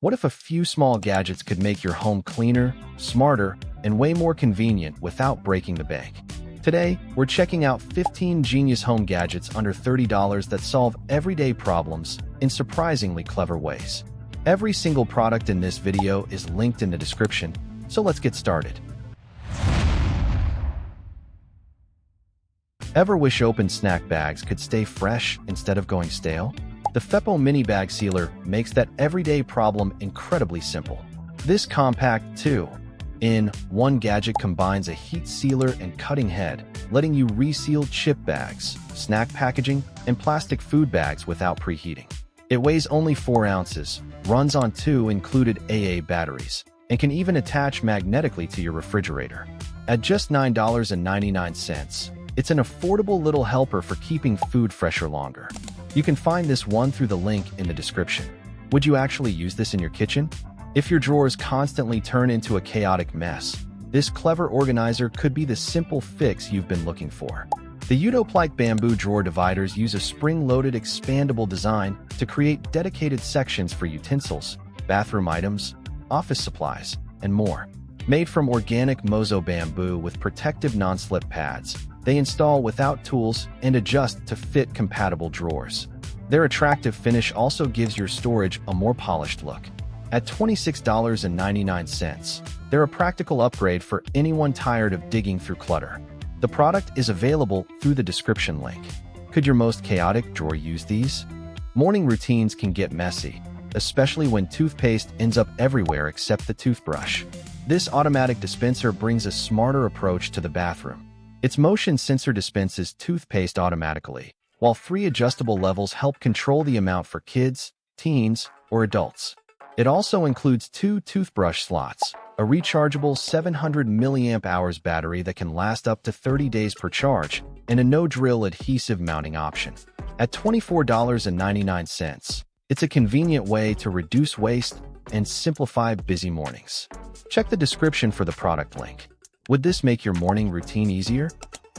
What if a few small gadgets could make your home cleaner, smarter, and way more convenient without breaking the bank? Today, we're checking out 15 genius home gadgets under $30 that solve everyday problems in surprisingly clever ways. Every single product in this video is linked in the description, so let's get started. Ever wish open snack bags could stay fresh instead of going stale? The FEPPO mini bag sealer makes that everyday problem incredibly simple. This compact 2-in-1 gadget combines a heat sealer and cutting head, letting you reseal chip bags, snack packaging, and plastic food bags without preheating. It weighs only 4 ounces, runs on 2 included AA batteries, and can even attach magnetically to your refrigerator. At just $9.99, it's an affordable little helper for keeping food fresher longer. You can find this one through the link in the description. Would you actually use this in your kitchen? If your drawers constantly turn into a chaotic mess, this clever organizer could be the simple fix you've been looking for. The Utoplike bamboo drawer dividers use a spring-loaded expandable design to create dedicated sections for utensils, bathroom items, office supplies, and more. Made from organic mozo bamboo with protective non-slip pads, they install without tools and adjust to fit compatible drawers. Their attractive finish also gives your storage a more polished look. At $26.99, they're a practical upgrade for anyone tired of digging through clutter. The product is available through the description link. Could your most chaotic drawer use these? Morning routines can get messy, especially when toothpaste ends up everywhere except the toothbrush. This automatic dispenser brings a smarter approach to the bathroom. Its motion sensor dispenses toothpaste automatically, while 3 adjustable levels help control the amount for kids, teens, or adults. It also includes 2 toothbrush slots, a rechargeable 700 mAh battery that can last up to 30 days per charge, and a no-drill adhesive mounting option. At $24.99, it's a convenient way to reduce waste and simplify busy mornings. Check the description for the product link. Would this make your morning routine easier?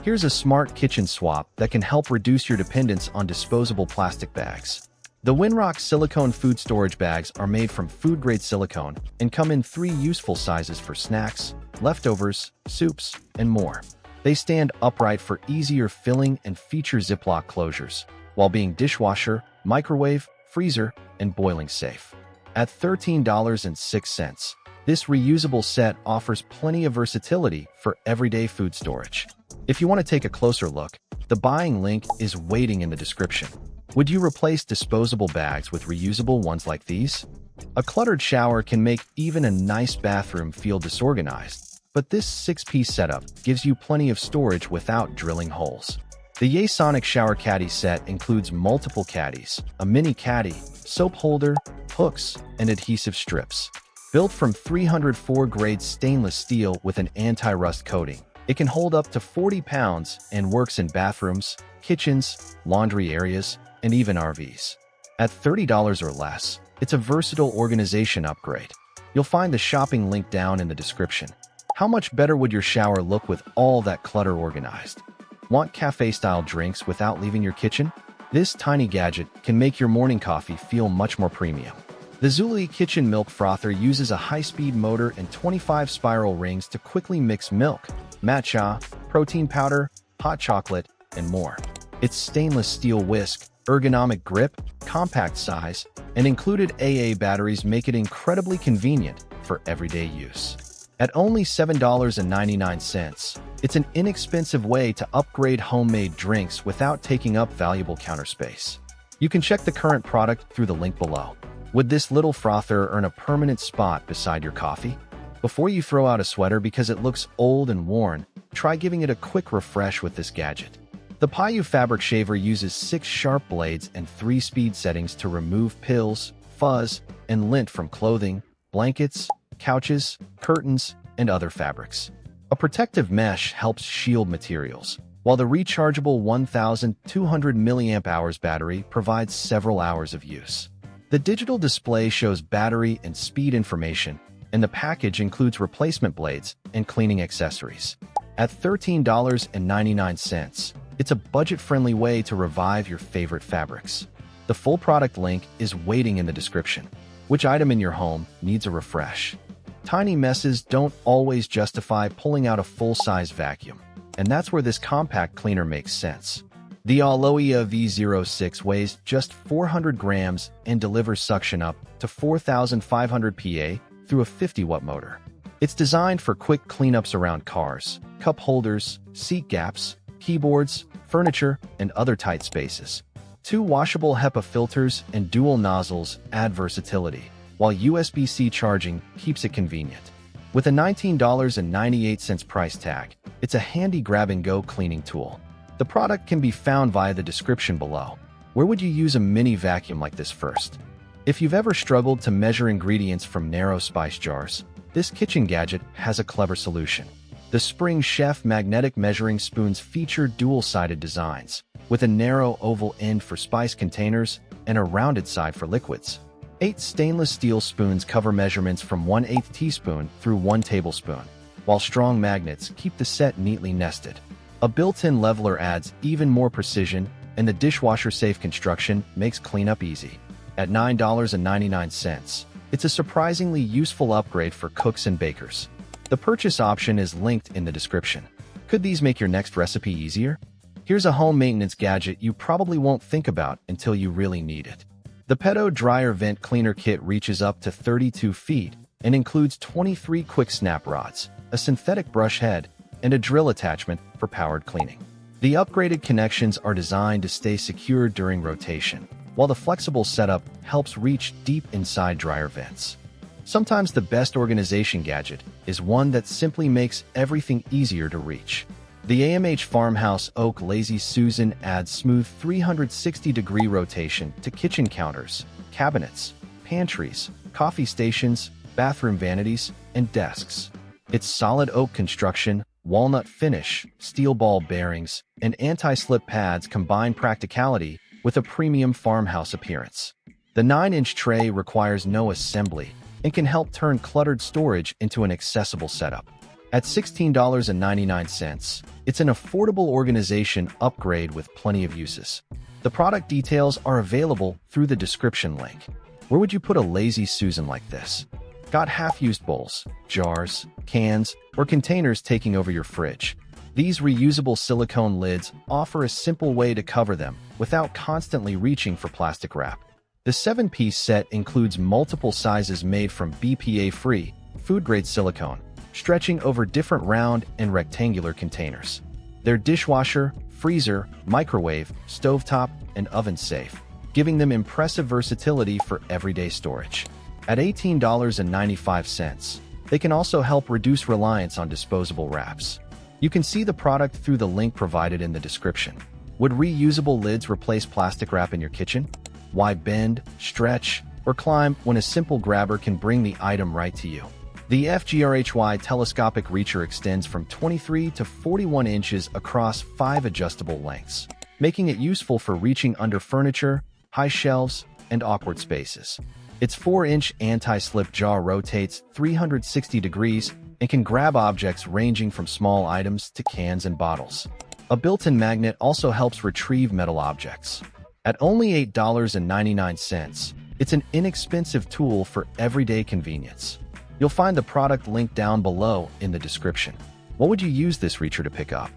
Here's a smart kitchen swap that can help reduce your dependence on disposable plastic bags. The Winrock silicone food storage bags are made from food-grade silicone and come in 3 useful sizes for snacks, leftovers, soups, and more. They stand upright for easier filling and feature Ziploc closures, while being dishwasher, microwave, freezer, and boiling safe. At $13.06, this reusable set offers plenty of versatility for everyday food storage. If you want to take a closer look, the buying link is waiting in the description. Would you replace disposable bags with reusable ones like these? A cluttered shower can make even a nice bathroom feel disorganized, but this 6-piece setup gives you plenty of storage without drilling holes. The YASONIC shower caddy set includes multiple caddies, a mini caddy, soap holder, hooks, and adhesive strips. Built from 304-grade stainless steel with an anti-rust coating, it can hold up to 40 pounds and works in bathrooms, kitchens, laundry areas, and even RVs. At $30 or less, it's a versatile organization upgrade. You'll find the shopping link down in the description. How much better would your shower look with all that clutter organized? Want cafe-style drinks without leaving your kitchen? This tiny gadget can make your morning coffee feel much more premium. The Zulay kitchen milk frother uses a high-speed motor and 25 spiral rings to quickly mix milk, matcha, protein powder, hot chocolate, and more. Its stainless steel whisk, ergonomic grip, compact size, and included AA batteries make it incredibly convenient for everyday use. At only $7.99, it's an inexpensive way to upgrade homemade drinks without taking up valuable counter space. You can check the current product through the link below. Would this little frother earn a permanent spot beside your coffee? Before you throw out a sweater because it looks old and worn, try giving it a quick refresh with this gadget. The Payu fabric shaver uses 6 sharp blades and 3 speed settings to remove pills, fuzz, and lint from clothing, blankets, couches, curtains, and other fabrics. A protective mesh helps shield materials, while the rechargeable 1,200 mAh battery provides several hours of use. The digital display shows battery and speed information, and the package includes replacement blades and cleaning accessories. At $13.99, it's a budget-friendly way to revive your favorite fabrics. The full product link is waiting in the description. Which item in your home needs a refresh? Tiny messes don't always justify pulling out a full-size vacuum, and that's where this compact cleaner makes sense. The Auloea V06 weighs just 400 grams and delivers suction up to 4,500 PA through a 50-watt motor. It's designed for quick cleanups around cars, cup holders, seat gaps, keyboards, furniture, and other tight spaces. 2 washable HEPA filters and dual nozzles add versatility, while USB-C charging keeps it convenient. With a $19.98 price tag, it's a handy grab-and-go cleaning tool. The product can be found via the description below. Where would you use a mini vacuum like this first? If you've ever struggled to measure ingredients from narrow spice jars, this kitchen gadget has a clever solution. The Spring Chef magnetic measuring spoons feature dual-sided designs, with a narrow oval end for spice containers and a rounded side for liquids. 8 stainless steel spoons cover measurements from 1/8 teaspoon through 1 tablespoon, while strong magnets keep the set neatly nested. A built-in leveler adds even more precision, and the dishwasher-safe construction makes cleanup easy. At $9.99, it's a surprisingly useful upgrade for cooks and bakers. The purchase option is linked in the description. Could these make your next recipe easier? Here's a home maintenance gadget you probably won't think about until you really need it. The FEPPO Dryer Vent Cleaner Kit reaches up to 32 feet and includes 23 quick snap rods, a synthetic brush head, and a drill attachment for powered cleaning. The upgraded connections are designed to stay secure during rotation, while the flexible setup helps reach deep inside dryer vents. Sometimes the best organization gadget is one that simply makes everything easier to reach. The AMH Farmhouse Oak Lazy Susan adds smooth 360-degree rotation to kitchen counters, cabinets, pantries, coffee stations, bathroom vanities, and desks. Its solid oak construction, walnut finish, steel ball bearings, and anti-slip pads combine practicality with a premium farmhouse appearance. The 9-inch tray requires no assembly and can help turn cluttered storage into an accessible setup. At $16.99, it's an affordable organization upgrade with plenty of uses. The product details are available through the description link. Where would you put a Lazy Susan like this? Got half-used bowls, jars, cans, or containers taking over your fridge? These reusable silicone lids offer a simple way to cover them without constantly reaching for plastic wrap. The 7-piece set includes multiple sizes made from BPA-free, food-grade silicone, stretching over different round and rectangular containers. They're dishwasher, freezer, microwave, stovetop, and oven safe, giving them impressive versatility for everyday storage. At $18.95, they can also help reduce reliance on disposable wraps. You can see the product through the link provided in the description. Would reusable lids replace plastic wrap in your kitchen? Why bend, stretch, or climb when a simple grabber can bring the item right to you? The FGRHY telescopic reacher extends from 23 to 41 inches across 5 adjustable lengths, making it useful for reaching under furniture, high shelves, and awkward spaces. Its 4-inch anti-slip jaw rotates 360 degrees and can grab objects ranging from small items to cans and bottles. A built-in magnet also helps retrieve metal objects. At only $8.99, it's an inexpensive tool for everyday convenience. You'll find the product linked down below in the description. What would you use this reacher to pick up?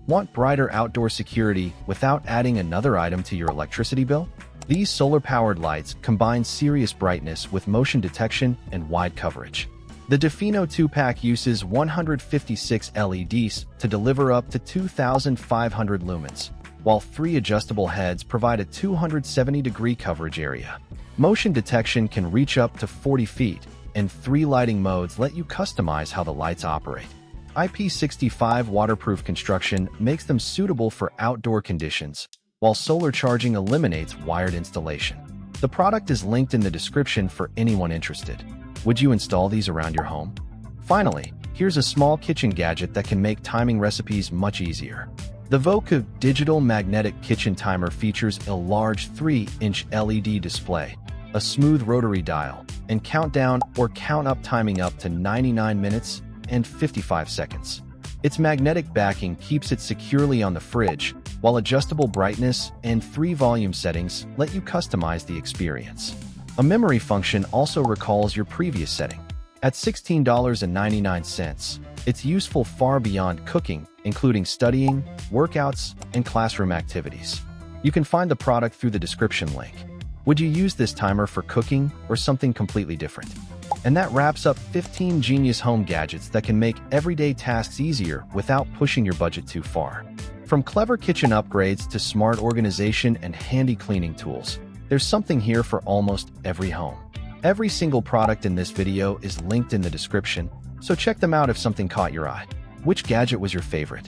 Want brighter outdoor security without adding another item to your electricity bill? These solar-powered lights combine serious brightness with motion detection and wide coverage. The Defino 2-pack uses 156 LEDs to deliver up to 2,500 lumens, while 3 adjustable heads provide a 270-degree coverage area. Motion detection can reach up to 40 feet, and 3 lighting modes let you customize how the lights operate. IP65 waterproof construction makes them suitable for outdoor conditions, while solar charging eliminates wired installation. The product is linked in the description for anyone interested. Would you install these around your home? Finally, here's a small kitchen gadget that can make timing recipes much easier. The Voca digital magnetic kitchen timer features a large 3-inch LED display, a smooth rotary dial, and countdown or count up timing up to 99 minutes and 55 seconds. Its magnetic backing keeps it securely on the fridge, while adjustable brightness and 3 volume settings let you customize the experience. A memory function also recalls your previous setting. At $16.99, it's useful far beyond cooking, including studying, workouts, and classroom activities. You can find the product through the description link. Would you use this timer for cooking or something completely different? And that wraps up 15 genius home gadgets that can make everyday tasks easier without pushing your budget too far. From clever kitchen upgrades to smart organization and handy cleaning tools, there's something here for almost every home. Every single product in this video is linked in the description, so check them out if something caught your eye. Which gadget was your favorite?